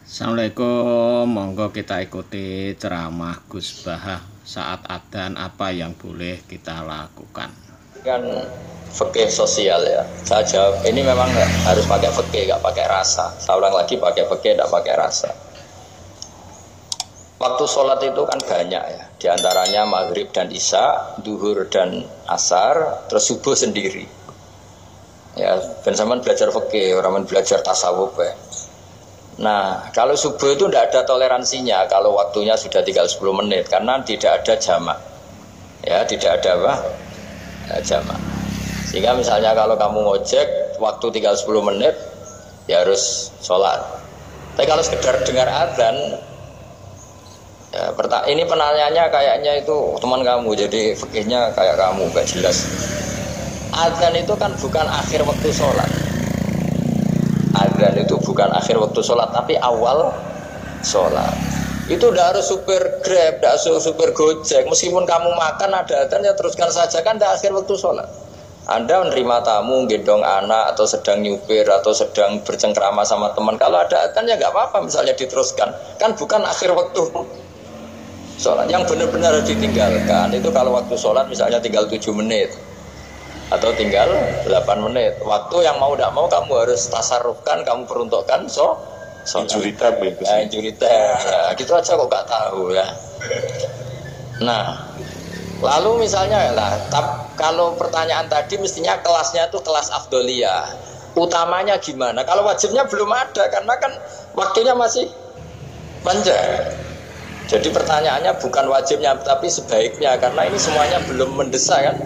Assalamualaikum, monggo kita ikuti ceramah Gus Bahah saat adzan apa yang boleh kita lakukan. Kan fikih sosial ya. Saya jawab ini memang harus pakai fikih, nggak pakai rasa. Saya ulang lagi pakai fikih, nggak pakai rasa. Waktu sholat itu kan banyak ya. Di antaranya maghrib dan isya, duhur dan asar, terus subuh sendiri. Ya, ben sampean belajar fikih, orang belajar tasawuf ya. Nah, kalau subuh itu tidak ada toleransinya kalau waktunya sudah tinggal 10 menit karena tidak ada jamak. Ya, tidak ada apa? Jamak. Sehingga misalnya kalau kamu ngojek waktu tinggal 10 menit ya harus sholat. Tapi kalau sekedar dengar adzan ya, ini penanyanya kayaknya itu teman kamu, jadi fikihnya kayak kamu, gak jelas. Adzan itu kan bukan akhir waktu sholat. Adzan itu bukan akhir waktu sholat, tapi awal sholat. Itu udah harus supir Grab, udah harus supir Gojek. Meskipun kamu makan ada adzan ya teruskan saja, kan udah akhir waktu sholat. Anda menerima tamu, gendong anak, atau sedang nyupir, atau sedang bercengkrama sama teman. Kalau ada adzan ya nggak apa-apa, misalnya diteruskan. Kan bukan akhir waktu sholat. Yang benar-benar ditinggalkan itu kalau waktu sholat misalnya tinggal 7 menit. Atau tinggal 8 menit. Waktu yang mau tidak mau kamu harus tasarrufkan, kamu peruntukkan injury time ya. Injury time. Ya, gitu aja kok gak tahu ya. Nah, lalu misalnya lah, kalau pertanyaan tadi mestinya kelasnya itu kelas afdoliyah. Utamanya gimana? Kalau wajibnya belum ada karena kan waktunya masih panjang. Jadi pertanyaannya bukan wajibnya tapi sebaiknya karena ini semuanya belum mendesak kan.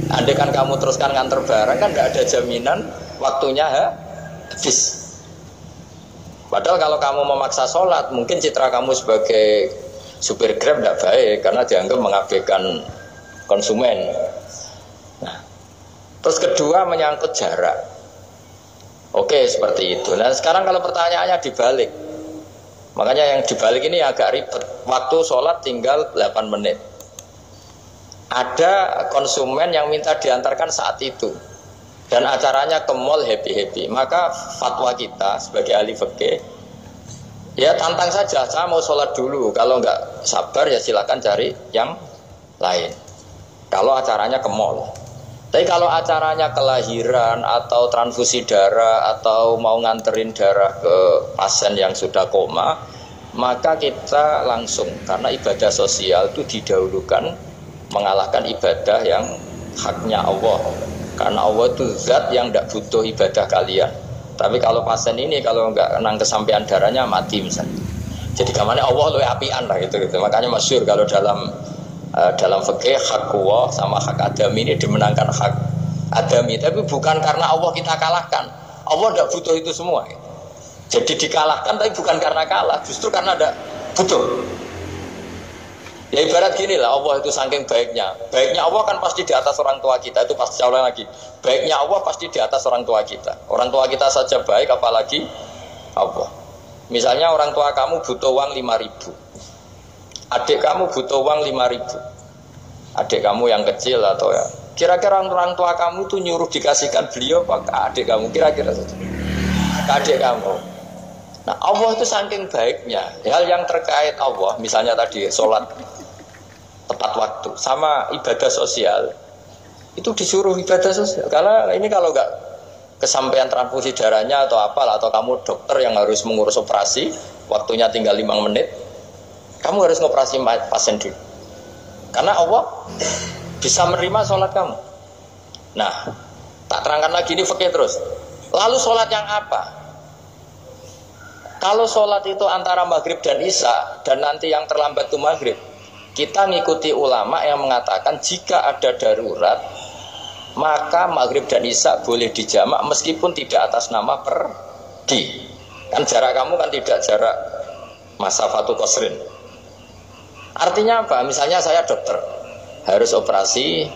Andai kan kamu teruskan nganter barang kan tidak ada jaminan waktunya habis. Padahal kalau kamu memaksa sholat, mungkin citra kamu sebagai supir Grab tidak baik karena dianggap mengabaikan konsumen. Nah, terus kedua menyangkut jarak. Oke, seperti itu. Nah, sekarang kalau pertanyaannya dibalik, makanya yang dibalik ini agak ribet. Waktu sholat tinggal 8 menit. Ada konsumen yang minta diantarkan saat itu dan acaranya ke mall happy-happy, maka fatwa kita sebagai ahli fikih ya tantang saja, saya mau sholat dulu, kalau nggak sabar ya silakan cari yang lain kalau acaranya ke mall. Tapi kalau acaranya kelahiran atau transfusi darah atau mau nganterin darah ke pasien yang sudah koma, maka kita langsung, karena ibadah sosial itu didahulukan mengalahkan ibadah yang haknya Allah, karena Allah itu zat yang tidak butuh ibadah kalian. Tapi kalau pasien ini kalau nggak nang kesampaian darahnya mati misalnya, jadi kamarnya Allah lebih apian lah gitu. Makanya masyhur kalau dalam fikih hak Allah sama hak adami ini dimenangkan hak adami, tapi bukan karena Allah kita kalahkan. Allah tidak butuh itu semua, jadi dikalahkan tapi bukan karena kalah, justru karena tidak butuh. Ya ibarat gini lah, Allah itu saking baiknya Allah kan pasti di atas orang tua kita, itu pasti ulang lagi, baiknya Allah pasti di atas orang tua kita saja baik, apalagi Allah. Misalnya orang tua kamu butuh uang 5.000, adik kamu butuh uang 5.000, adik kamu yang kecil atau ya, kira-kira orang tua kamu itu nyuruh dikasihkan beliau apa ke adik kamu, kira-kira saja ke adik kamu. Nah Allah itu saking baiknya, hal yang terkait Allah, misalnya tadi sholat tepat waktu sama ibadah sosial itu disuruh ibadah sosial, karena ini kalau nggak kesampaian transfusi darahnya atau apalah, atau kamu dokter yang harus mengurus operasi waktunya tinggal 5 menit, kamu harus ngoperasi pasien dulu karena Allah bisa menerima sholat kamu. Nah tak terangkan lagi ini fikih terus. Lalu sholat yang apa? Kalau sholat itu antara maghrib dan isya dan nanti yang terlambat itu maghrib, kita ngikuti ulama yang mengatakan jika ada darurat maka maghrib dan isya boleh dijamak meskipun tidak atas nama pergi. Kan jarak kamu kan tidak jarak masafatu qasrin. Artinya apa? Misalnya saya dokter harus operasi,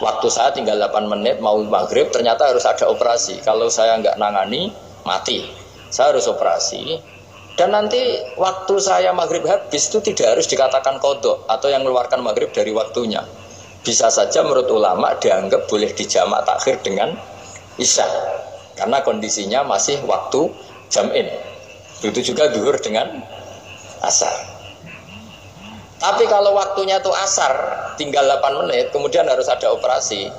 waktu saya tinggal 8 menit mau maghrib, ternyata harus ada operasi. Kalau saya nggak nangani mati, saya harus operasi. Dan nanti waktu saya maghrib habis itu tidak harus dikatakan qadha atau yang mengeluarkan maghrib dari waktunya. Bisa saja menurut ulama dianggap boleh dijamak takhir dengan isya karena kondisinya masih waktu jam'in. Begitu juga zuhur dengan asar. Tapi kalau waktunya tuh asar tinggal 8 menit, kemudian harus ada operasi,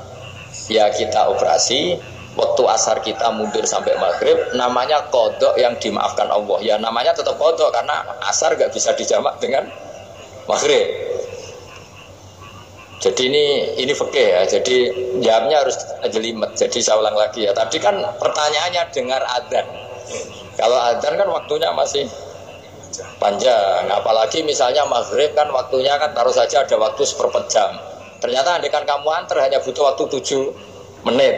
ya kita operasi. Waktu asar kita mundur sampai maghrib, namanya qadha yang dimaafkan Allah. Ya namanya tetap qadha karena asar gak bisa dijamak dengan maghrib. Jadi ini fikih ya. Jadi jawabnya harus jelimet. Jadi saya ulang lagi ya. Tadi kan pertanyaannya dengar adzan. Kalau adzan kan waktunya masih panjang. Apalagi misalnya maghrib kan waktunya kan taruh saja ada waktu seperempat jam. Ternyata andaikan kamu antar hanya butuh waktu 7 menit,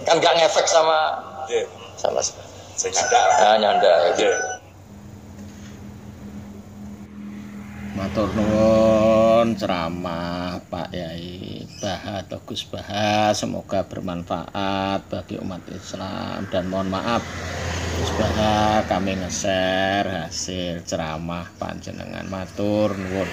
kan nggak ngefek sama nyanda. Matur nuwun ceramah Pak Yai Baha atau Gus Baha, semoga bermanfaat bagi umat Islam, dan mohon maaf Gus Baha kami nge-share hasil ceramah panjenengan. Matur nuwun.